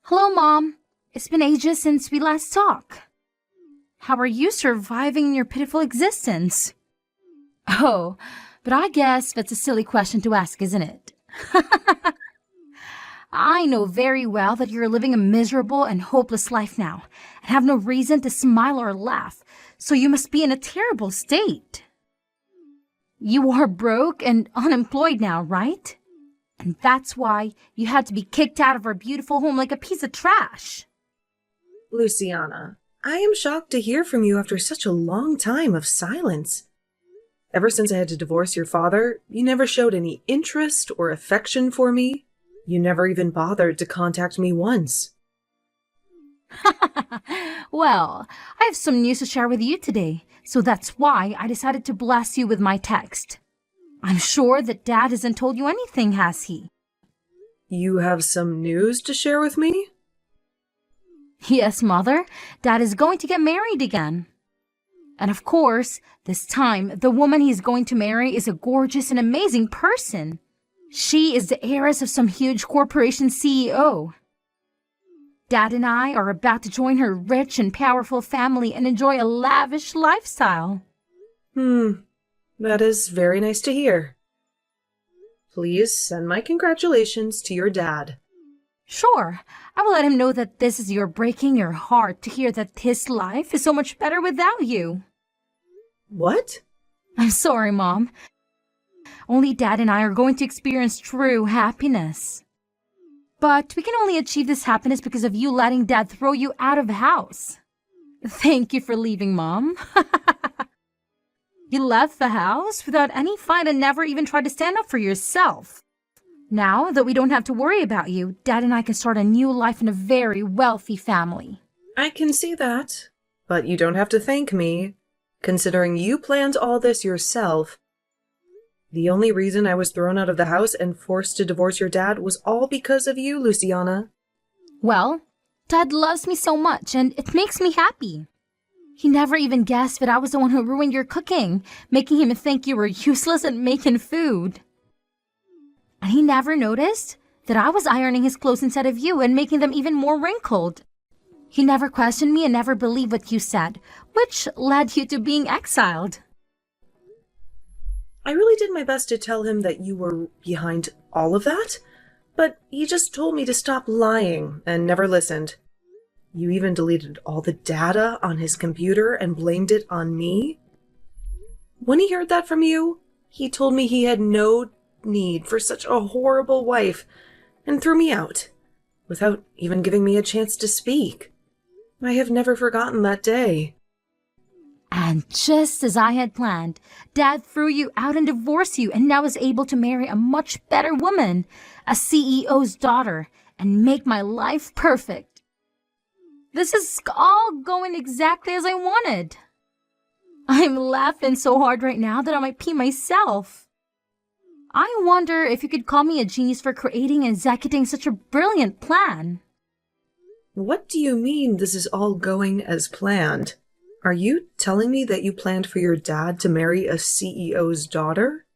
Hello, Mom. It's been ages since we last talked. How are you surviving in your pitiful existence? Oh, but I guess that's a silly question to ask, isn't it? I know very well that you're living a miserable and hopeless life now, and have no reason to smile or laugh, so you must be in a terrible state. You are broke and unemployed now, right? And that's why you had to be kicked out of our beautiful home like a piece of trash. Luciana, I am shocked to hear from you after such a long time of silence. Ever since I had to divorce your father, you never showed any interest or affection for me. You never even bothered to contact me once. Well, I have some news to share with you today, so that's why I decided to bless you with my text. I'm sure that Dad hasn't told you anything, has he? You have some news to share with me? Yes, Mother. Dad is going to get married again. And of course, this time, the woman he's going to marry is a gorgeous and amazing person. She is the heiress of some huge corporation CEO. Dad and I are about to join her rich and powerful family and enjoy a lavish lifestyle. That is very nice to hear. Please send my congratulations to your dad. Sure, I will let him know that this is breaking your heart to hear that his life is so much better without you. What? I'm sorry, Mom. Only Dad and I are going to experience true happiness. But we can only achieve this happiness because of you letting Dad throw you out of the house. Thank you for leaving, Mom. You left the house without any fight and never even tried to stand up for yourself. Now that we don't have to worry about you, Dad and I can start a new life in a very wealthy family. I can see that, but you don't have to thank me, considering you planned all this yourself. The only reason I was thrown out of the house and forced to divorce your dad was all because of you, Luciana. Well, Dad loves me so much, and it makes me happy. He never even guessed that I was the one who ruined your cooking, making him think you were useless at making food. And he never noticed that I was ironing his clothes instead of you and making them even more wrinkled. He never questioned me and never believed what you said, which led you to being exiled. I really did my best to tell him that you were behind all of that, but he just told me to stop lying and never listened. You even deleted all the data on his computer and blamed it on me. When he heard that from you, he told me he had no need for such a horrible wife and threw me out, without even giving me a chance to speak. I have never forgotten that day. And just as I had planned, Dad threw you out and divorced you and now is able to marry a much better woman, a CEO's daughter, and make my life perfect. This is all going exactly as I wanted. I'm laughing so hard right now that I might pee myself. I wonder if you could call me a genius for creating and executing such a brilliant plan. What do you mean this is all going as planned? Are you telling me that you planned for your dad to marry a CEO's daughter?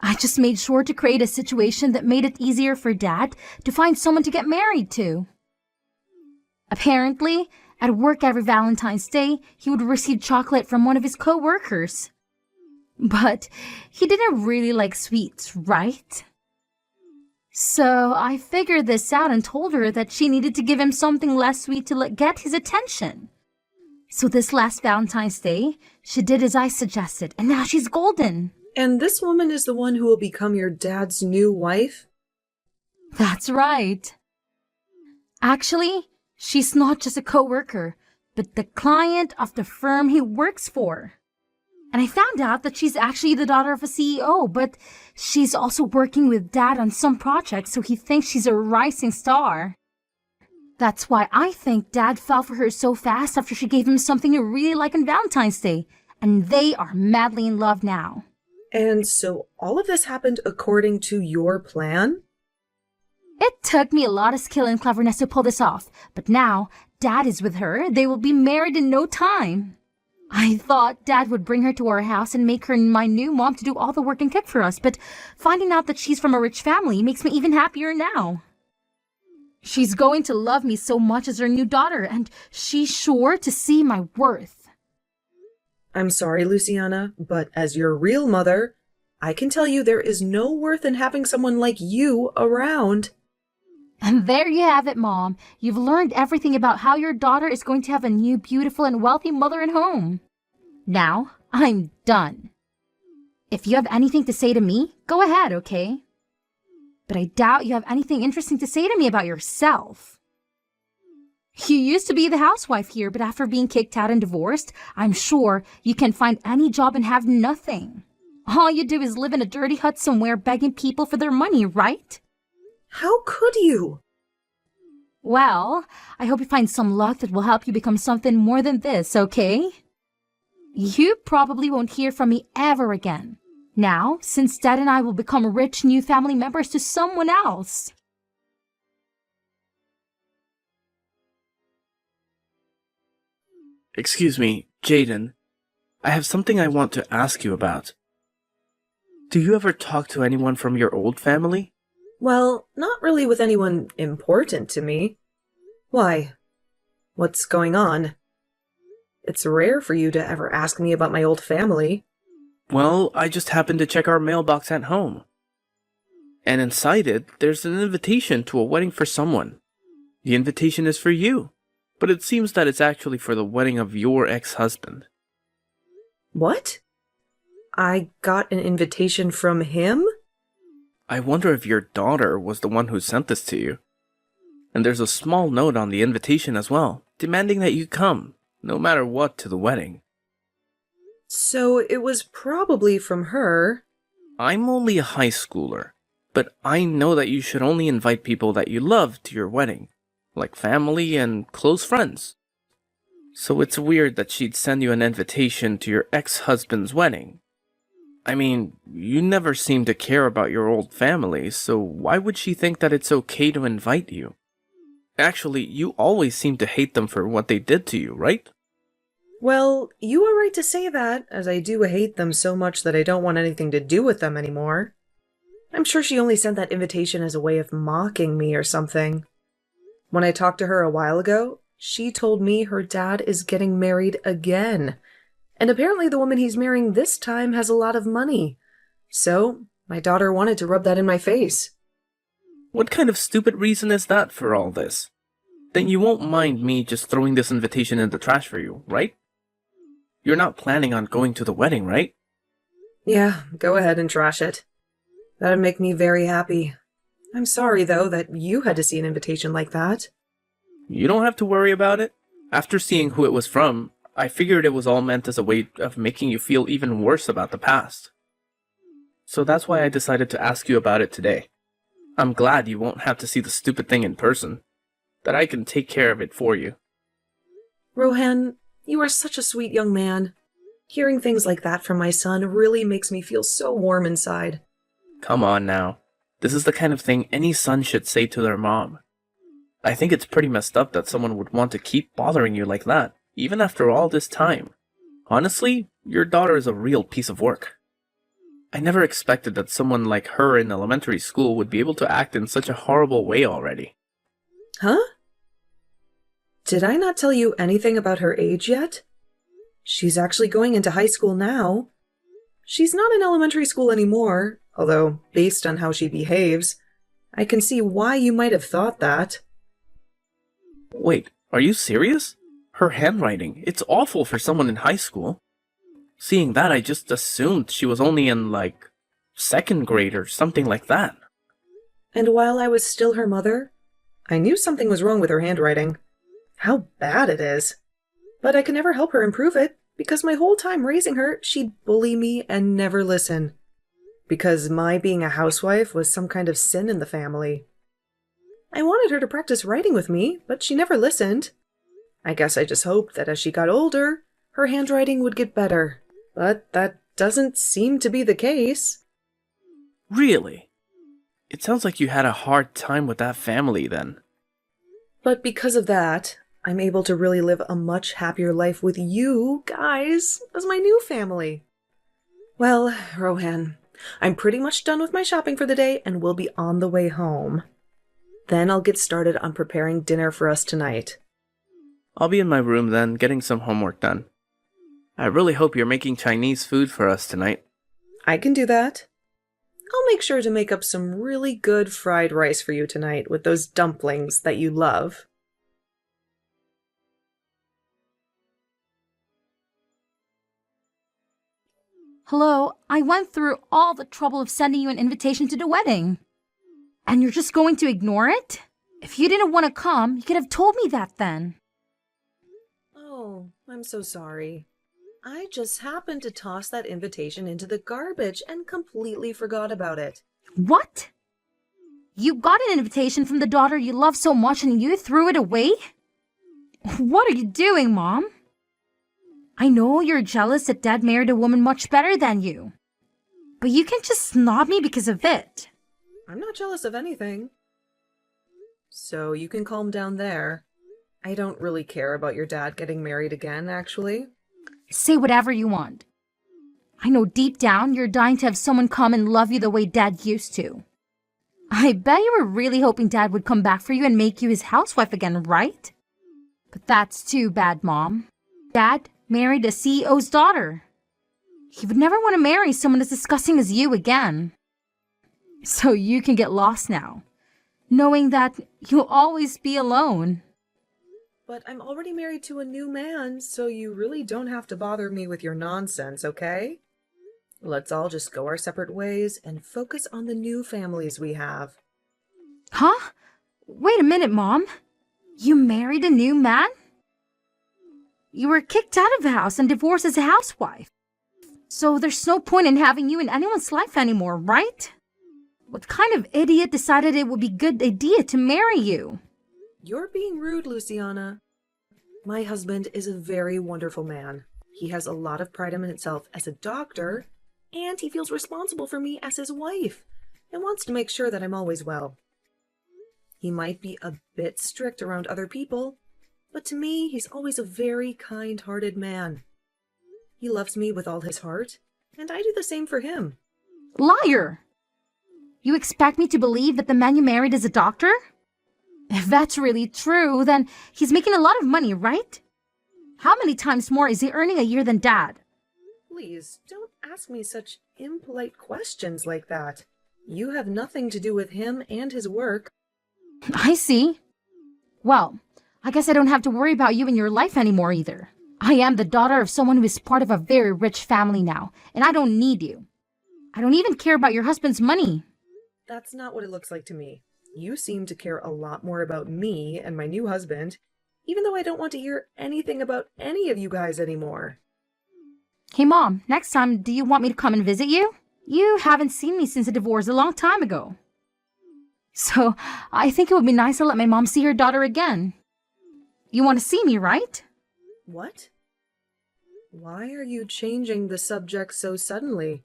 I just made sure to create a situation that made it easier for Dad to find someone to get married to. Apparently, at work every Valentine's Day, he would receive chocolate from one of his co-workers. But he didn't really like sweets, right? So I figured this out and told her that she needed to give him something less sweet to get his attention. So this last Valentine's Day, she did as I suggested, and now she's golden. And this woman is the one who will become your dad's new wife? That's right. Actually, she's not just a co-worker, but the client of the firm he works for. And I found out that she's actually the daughter of a CEO, but she's also working with Dad on some projects, so he thinks she's a rising star. That's why I think Dad fell for her so fast after she gave him something he really liked on Valentine's Day, and they are madly in love now. And so all of this happened according to your plan? It took me a lot of skill and cleverness to pull this off, but now Dad is with her. They will be married in no time. I thought Dad would bring her to our house and make her my new mom to do all the work and cook for us, but finding out that she's from a rich family makes me even happier now. She's going to love me so much as her new daughter, and she's sure to see my worth. I'm sorry, Luciana, but as your real mother, I can tell you there is no worth in having someone like you around. And there you have it, Mom. You've learned everything about how your daughter is going to have a new, beautiful, and wealthy mother at home. Now, I'm done. If you have anything to say to me, go ahead, okay? But I doubt you have anything interesting to say to me about yourself. You used to be the housewife here, but after being kicked out and divorced, I'm sure you can find any job and have nothing. All you do is live in a dirty hut somewhere begging people for their money, right? How could you? Well, I hope you find some luck that will help you become something more than this, okay? You probably won't hear from me ever again. Now, since Dad and I will become rich new family members to someone else. Excuse me, Jaden. I have something I want to ask you about. Do you ever talk to anyone from your old family? Well, not really with anyone important to me. Why? What's going on? It's rare for you to ever ask me about my old family. Well, I just happened to check our mailbox at home. And inside it, there's an invitation to a wedding for someone. The invitation is for you, but it seems that it's actually for the wedding of your ex-husband. What? I got an invitation from him? I wonder if your daughter was the one who sent this to you. And there's a small note on the invitation as well, demanding that you come, no matter what, to the wedding. So it was probably from her. I'm only a high schooler, but I know that you should only invite people that you love to your wedding, like family and close friends. So it's weird that she'd send you an invitation to your ex-husband's wedding. I mean, you never seem to care about your old family, so why would she think that it's okay to invite you? Actually, you always seem to hate them for what they did to you, right? Well, you are right to say that, as I do hate them so much that I don't want anything to do with them anymore. I'm sure she only sent that invitation as a way of mocking me or something. When I talked to her a while ago, she told me her dad is getting married again. And apparently the woman he's marrying this time has a lot of money. So, my daughter wanted to rub that in my face. What kind of stupid reason is that for all this? Then you won't mind me just throwing this invitation in the trash for you, right? You're not planning on going to the wedding, right? Yeah, go ahead and trash it. That'd make me very happy. I'm sorry, though, that you had to see an invitation like that. You don't have to worry about it. After seeing who it was from, I figured it was all meant as a way of making you feel even worse about the past. So that's why I decided to ask you about it today. I'm glad you won't have to see the stupid thing in person. That I can take care of it for you. Rohan, you are such a sweet young man. Hearing things like that from my son really makes me feel so warm inside. Come on now. This is the kind of thing any son should say to their mom. I think it's pretty messed up that someone would want to keep bothering you like that, even after all this time. Honestly, your daughter is a real piece of work. I never expected that someone like her in elementary school would be able to act in such a horrible way already. Huh? Did I not tell you anything about her age yet? She's actually going into high school now. She's not in elementary school anymore, although, based on how she behaves, I can see why you might have thought that. Wait, are you serious? Her handwriting, it's awful for someone in high school. Seeing that, I just assumed she was only in, second grade or something like that. And while I was still her mother, I knew something was wrong with her handwriting. How bad it is. But I could never help her improve it, because my whole time raising her, she'd bully me and never listen. Because my being a housewife was some kind of sin in the family. I wanted her to practice writing with me, but she never listened. I guess I just hoped that as she got older, her handwriting would get better. But that doesn't seem to be the case. Really? It sounds like you had a hard time with that family then. But because of that, I'm able to really live a much happier life with you guys as my new family. Well, Rohan, I'm pretty much done with my shopping for the day and will be on the way home. Then I'll get started on preparing dinner for us tonight. I'll be in my room then, getting some homework done. I really hope you're making Chinese food for us tonight. I can do that. I'll make sure to make up some really good fried rice for you tonight with those dumplings that you love. Hello, I went through all the trouble of sending you an invitation to the wedding. And you're just going to ignore it? If you didn't want to come, you could have told me that then. Oh, I'm so sorry. I just happened to toss that invitation into the garbage and completely forgot about it. What? You got an invitation from the daughter you love so much and you threw it away? What are you doing, Mom? I know you're jealous that Dad married a woman much better than you. But you can just snob me because of it. I'm not jealous of anything. So you can calm down there. I don't really care about your dad getting married again, actually. Say whatever you want. I know deep down you're dying to have someone come and love you the way Dad used to. I bet you were really hoping Dad would come back for you and make you his housewife again, right? But that's too bad, Mom. Dad married a CEO's daughter. He would never want to marry someone as disgusting as you again. So you can get lost now, knowing that you'll always be alone. But I'm already married to a new man, so you really don't have to bother me with your nonsense, okay? Let's all just go our separate ways and focus on the new families we have. Huh? Wait a minute, Mom. You married a new man? You were kicked out of the house and divorced as a housewife. So there's no point in having you in anyone's life anymore, right? What kind of idiot decided it would be a good idea to marry you? You're being rude, Luciana. My husband is a very wonderful man. He has a lot of pride in himself as a doctor, and he feels responsible for me as his wife and wants to make sure that I'm always well. He might be a bit strict around other people, but to me, he's always a very kind-hearted man. He loves me with all his heart, and I do the same for him. Liar! You expect me to believe that the man you married is a doctor? If that's really true, then he's making a lot of money, right? How many times more is he earning a year than Dad? Please, don't ask me such impolite questions like that. You have nothing to do with him and his work. I see. Well, I guess I don't have to worry about you in your life anymore either. I am the daughter of someone who is part of a very rich family now, and I don't need you. I don't even care about your husband's money. That's not what it looks like to me. You seem to care a lot more about me and my new husband, even though I don't want to hear anything about any of you guys anymore. Hey, Mom, next time, do you want me to come and visit you? You haven't seen me since the divorce a long time ago. So, I think it would be nice to let my mom see her daughter again. You want to see me, right? What? Why are you changing the subject so suddenly?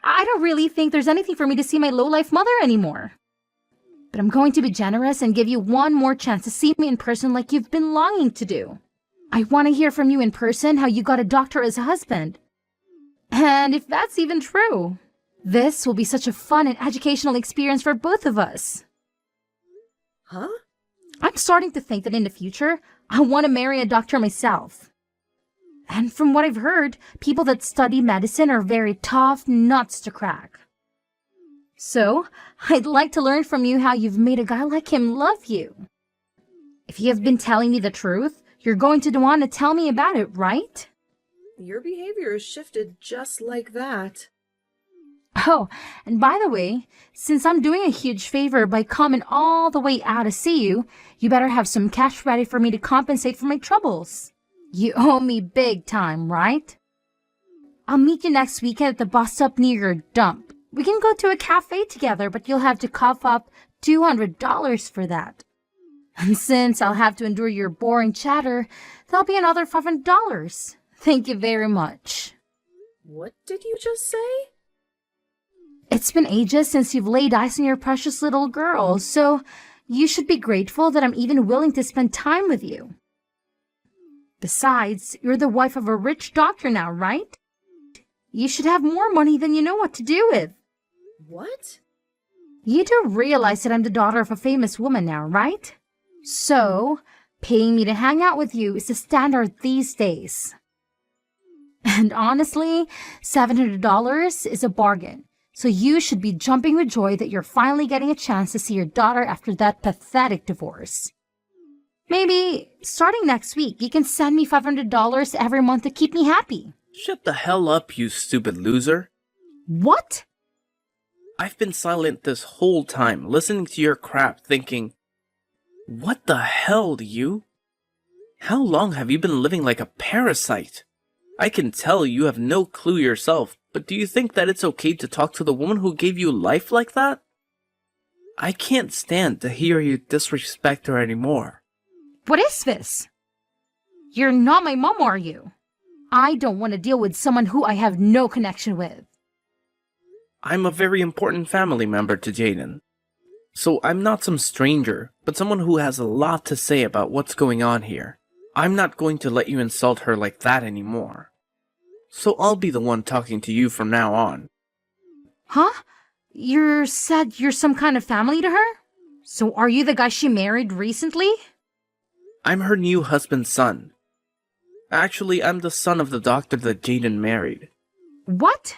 I don't really think there's anything for me to see my low-life mother anymore. But I'm going to be generous and give you one more chance to see me in person like you've been longing to do. I want to hear from you in person how you got a doctor as a husband. And if that's even true. This will be such a fun and educational experience for both of us. Huh? I'm starting to think that in the future, I want to marry a doctor myself. And from what I've heard, people that study medicine are very tough nuts to crack. So, I'd like to learn from you how you've made a guy like him love you. If you have been telling me the truth, you're going to want to tell me about it, right? Your behavior has shifted just like that. Oh, and by the way, since I'm doing a huge favor by coming all the way out to see you, you better have some cash ready for me to compensate for my troubles. You owe me big time, right? I'll meet you next weekend at the bus stop near your dump. We can go to a cafe together, but you'll have to cough up $200 for that. And since I'll have to endure your boring chatter, that'll be another $500. Thank you very much. What did you just say? It's been ages since you've laid eyes on your precious little girl, so you should be grateful that I'm even willing to spend time with you. Besides, you're the wife of a rich doctor now, right? You should have more money than you know what to do with. What? You do realize that I'm the daughter of a famous woman now, right? So, paying me to hang out with you is the standard these days. And honestly, $700 is a bargain. So you should be jumping with joy that you're finally getting a chance to see your daughter after that pathetic divorce. Maybe, starting next week, you can send me $500 every month to keep me happy. Shut the hell up, you stupid loser. What? I've been silent this whole time, listening to your crap, thinking, what the hell, you? How long have you been living like a parasite? I can tell you have no clue yourself, but do you think that it's okay to talk to the woman who gave you life like that? I can't stand to hear you disrespect her anymore. What is this? You're not my mom, are you? I don't want to deal with someone who I have no connection with. I'm a very important family member to Jaden. So I'm not some stranger, but someone who has a lot to say about what's going on here. I'm not going to let you insult her like that anymore. So I'll be the one talking to you from now on. Huh? You said you're some kind of family to her? So are you the guy she married recently? I'm her new husband's son. Actually, I'm the son of the doctor that Jaden married. What?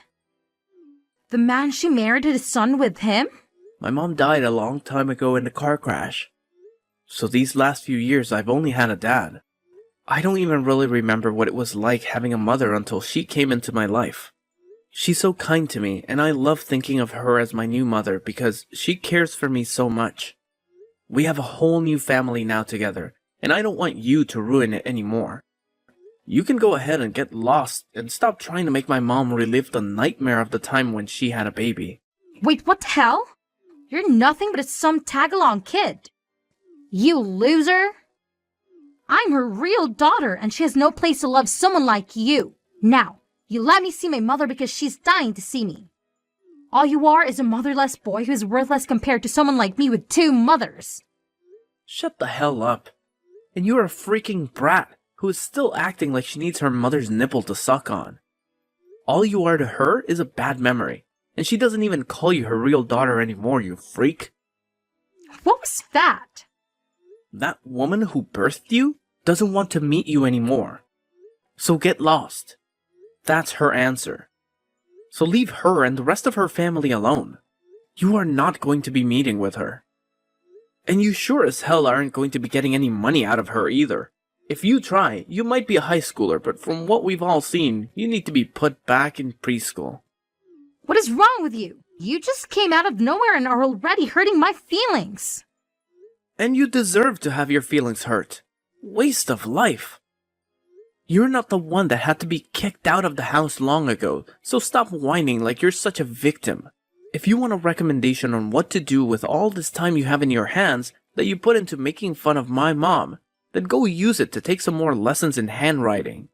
The man she married had a son with him? My mom died a long time ago in a car crash. So these last few years I've only had a dad. I don't even really remember what it was like having a mother until she came into my life. She's so kind to me, and I love thinking of her as my new mother because she cares for me so much. We have a whole new family now together, and I don't want you to ruin it anymore. You can go ahead and get lost and stop trying to make my mom relive the nightmare of the time when she had a baby. Wait, what the hell? You're nothing but some tag-along kid. You loser! I'm her real daughter, and she has no place to love someone like you. Now, you let me see my mother because she's dying to see me. All you are is a motherless boy who's worthless compared to someone like me with 2 mothers. Shut the hell up. And you're a freaking brat who is still acting like she needs her mother's nipple to suck on. All you are to her is a bad memory, and she doesn't even call you her real daughter anymore, you freak. What was that? That woman who birthed you doesn't want to meet you anymore. So get lost. That's her answer. So leave her and the rest of her family alone. You are not going to be meeting with her. And you sure as hell aren't going to be getting any money out of her either. If you try, you might be a high schooler, but from what we've all seen, you need to be put back in preschool. What is wrong with you? You just came out of nowhere and are already hurting my feelings. And you deserve to have your feelings hurt. Waste of life. You're not the one that had to be kicked out of the house long ago, so stop whining like you're such a victim. If you want a recommendation on what to do with all this time you have in your hands that you put into making fun of my mom, then go use it to take some more lessons in handwriting.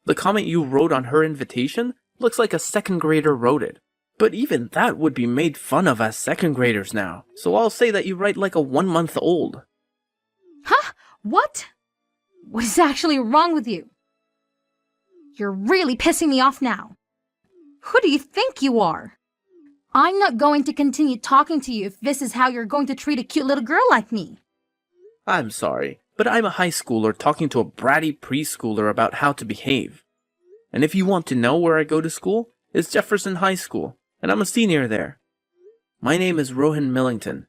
The comment you wrote on her invitation looks like a second grader wrote it. But even that would be made fun of as second graders now, so I'll say that you write like a 1-month-old. Huh? What? What is actually wrong with you? You're really pissing me off now. Who do you think you are? I'm not going to continue talking to you if this is how you're going to treat a cute little girl like me. I'm sorry, but I'm a high schooler talking to a bratty preschooler about how to behave. And if you want to know where I go to school, it's Jefferson High School. And I'm a senior there. My name is Rohan Millington.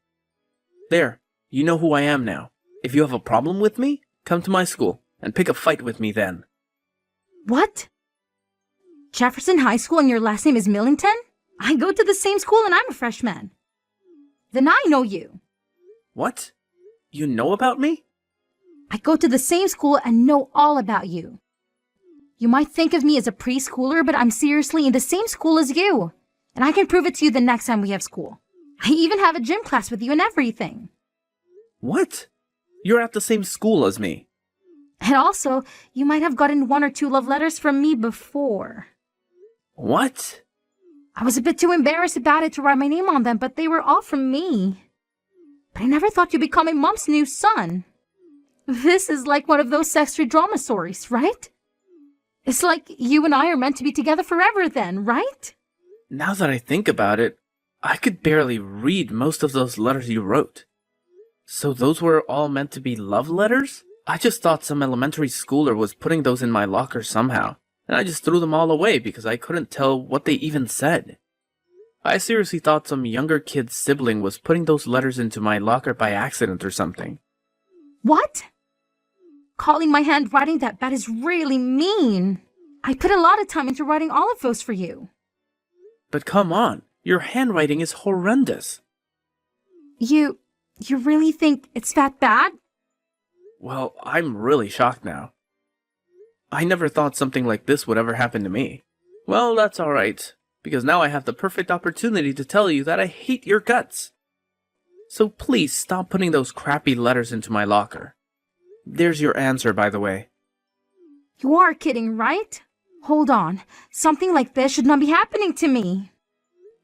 There, you know who I am now. If you have a problem with me, come to my school and pick a fight with me then. What? Jefferson High School and your last name is Millington? I go to the same school and I'm a freshman. Then I know you. What? You know about me? I go to the same school and know all about you. You might think of me as a preschooler, but I'm seriously in the same school as you. And I can prove it to you the next time we have school. I even have a gym class with you and everything. What? You're at the same school as me. And also, you might have gotten 1 or 2 love letters from me before. What? I was a bit too embarrassed about it to write my name on them, but they were all from me. But I never thought you'd become my mom's new son. This is like one of those sexual drama stories, right? It's like you and I are meant to be together forever then, right? Now that I think about it, I could barely read most of those letters you wrote. So those were all meant to be love letters? I just thought some elementary schooler was putting those in my locker somehow, and I just threw them all away because I couldn't tell what they even said. I seriously thought some younger kid's sibling was putting those letters into my locker by accident or something. What? Calling my handwriting that bad is really mean. I put a lot of time into writing all of those for you. But come on, your handwriting is horrendous. You really think it's that bad? Well, I'm really shocked now. I never thought something like this would ever happen to me. Well, that's alright, because now I have the perfect opportunity to tell you that I hate your guts. So please stop putting those crappy letters into my locker. There's your answer, by the way. You are kidding, right? Hold on. Something like this should not be happening to me.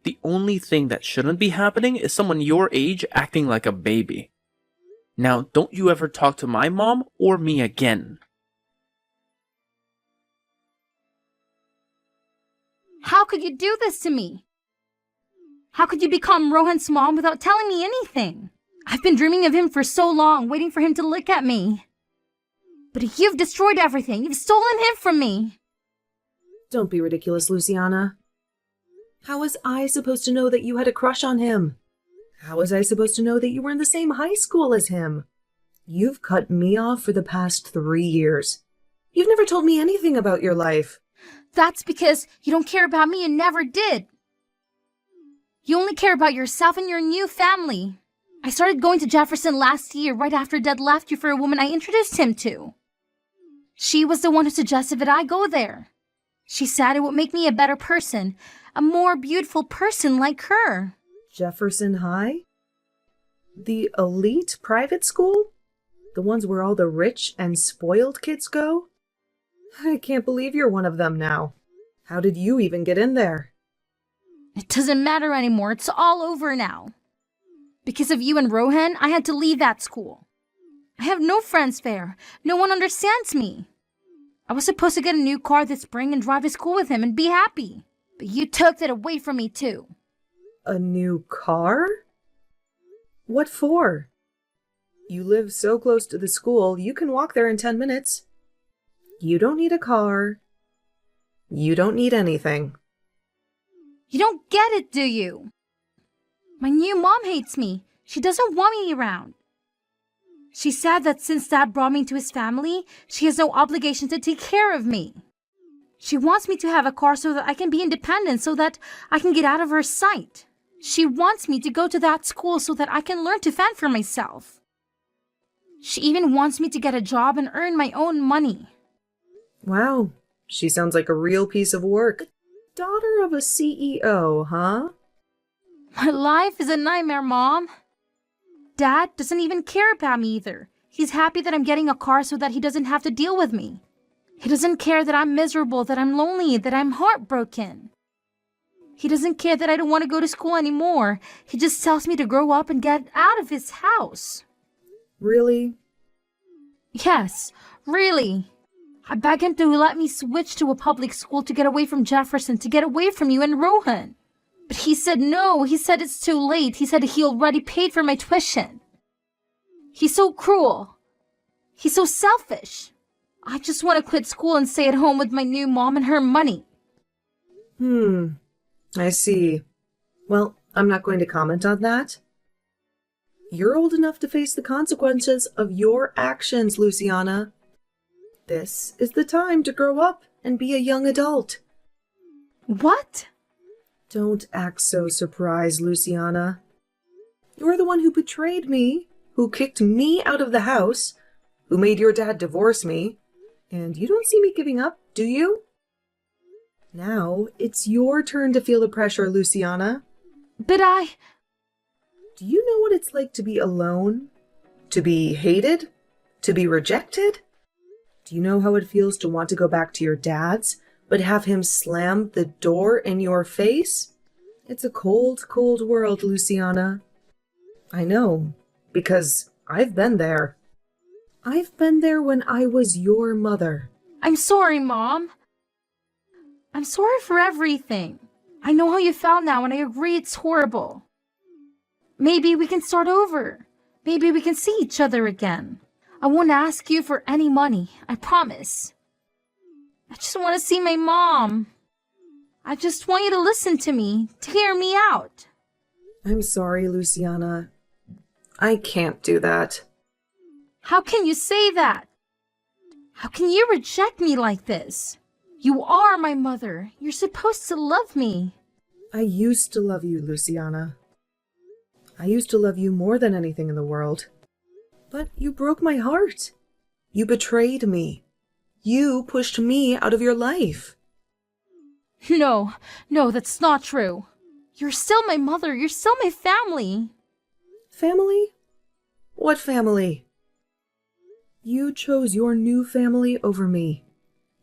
The only thing that shouldn't be happening is someone your age acting like a baby. Now, don't you ever talk to my mom or me again. How could you do this to me? How could you become Rohan's mom without telling me anything? I've been dreaming of him for so long, waiting for him to look at me. But you've destroyed everything. You've stolen him from me. Don't be ridiculous, Luciana. How was I supposed to know that you had a crush on him? How was I supposed to know that you were in the same high school as him? You've cut me off for the past 3 years. You've never told me anything about your life. That's because you don't care about me and never did. You only care about yourself and your new family. I started going to Jefferson last year, right after Dad left you for a woman I introduced him to. She was the one who suggested that I go there. She said it would make me a better person, a more beautiful person like her. Jefferson High? The elite private school? The ones where all the rich and spoiled kids go? I can't believe you're one of them now. How did you even get in there? It doesn't matter anymore. It's all over now. Because of you and Rohan, I had to leave that school. I have no friends there. No one understands me. I was supposed to get a new car this spring and drive to school with him and be happy. But you took that away from me too. A new car? What for? You live so close to the school, you can walk there in 10 minutes. You don't need a car. You don't need anything. You don't get it, do you? My new mom hates me. She doesn't want me around. She said that since Dad brought me into his family, she has no obligation to take care of me. She wants me to have a car so that I can be independent, so that I can get out of her sight. She wants me to go to that school so that I can learn to fend for myself. She even wants me to get a job and earn my own money. Wow, she sounds like a real piece of work. Daughter of a CEO, huh? My life is a nightmare, Mom. Dad doesn't even care about me either. He's happy that I'm getting a car so that he doesn't have to deal with me. He doesn't care that I'm miserable, that I'm lonely, that I'm heartbroken. He doesn't care that I don't want to go to school anymore. He just tells me to grow up and get out of his house. Really? Yes, really. I begged him to let me switch to a public school to get away from Jefferson, to get away from you and Rohan. But he said no. He said it's too late. He said he already paid for my tuition. He's so cruel. He's so selfish. I just want to quit school and stay at home with my new mom and her money. I see. Well, I'm not going to comment on that. You're old enough to face the consequences of your actions, Luciana. This is the time to grow up and be a young adult. What? Don't act so surprised, Luciana. You're the one who betrayed me, who kicked me out of the house, who made your dad divorce me, and you don't see me giving up, do you? Now, it's your turn to feel the pressure, Luciana. But Do you know what it's like to be alone? To be hated? To be rejected? Do you know how it feels to want to go back to your dad's, but have him slam the door in your face? It's a cold, cold world, Luciana. I know, because I've been there. I've been there when I was your mother. I'm sorry, Mom. I'm sorry for everything. I know how you felt now, and I agree it's horrible. Maybe we can start over. Maybe we can see each other again. I won't ask you for any money, I promise. I just want to see my mom. I just want you to listen to me, to hear me out. I'm sorry, Luciana. I can't do that. How can you say that? How can you reject me like this? You are my mother. You're supposed to love me. I used to love you, Luciana. I used to love you more than anything in the world. But you broke my heart. You betrayed me. You pushed me out of your life. No, that's not true. You're still my mother. You're still my family. Family? What family? You chose your new family over me.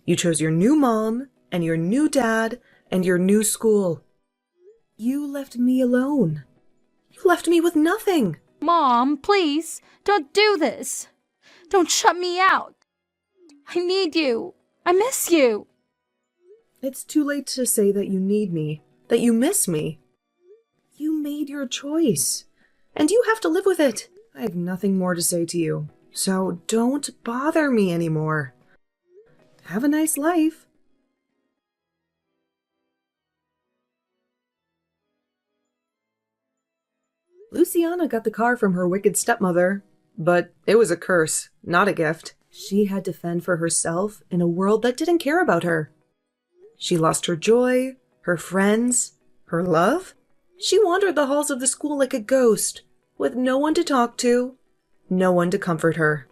You chose your new mom and your new dad and your new school. You left me alone. You left me with nothing. Mom, please, don't do this. Don't shut me out. I need you. I miss you. It's too late to say that you need me, that you miss me. You made your choice, and you have to live with it. I have nothing more to say to you, so don't bother me anymore. Have a nice life. Luciana got the car from her wicked stepmother, but it was a curse, not a gift. She had to fend for herself in a world that didn't care about her. She lost her joy, her friends, her love. She wandered the halls of the school like a ghost, with no one to talk to, no one to comfort her.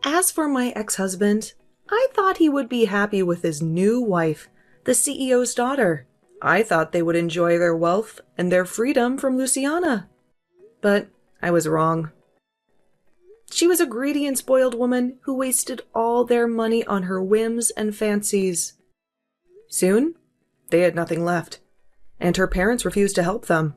As for my ex-husband, I thought he would be happy with his new wife, the CEO's daughter. I thought they would enjoy their wealth and their freedom from Luciana. But I was wrong. She was a greedy and spoiled woman who wasted all their money on her whims and fancies. Soon, they had nothing left, and her parents refused to help them.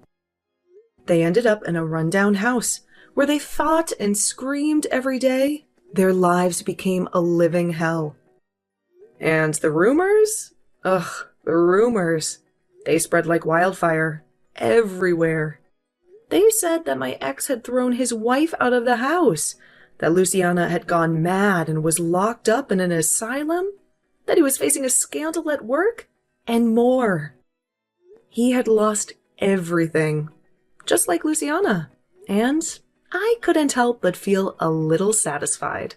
They ended up in a rundown house where they fought and screamed every day. Their lives became a living hell. And the rumors? Ugh, the rumors. They spread like wildfire, everywhere. They said that my ex had thrown his wife out of the house, that Luciana had gone mad and was locked up in an asylum, that he was facing a scandal at work, and more. He had lost everything, just like Luciana, and I couldn't help but feel a little satisfied.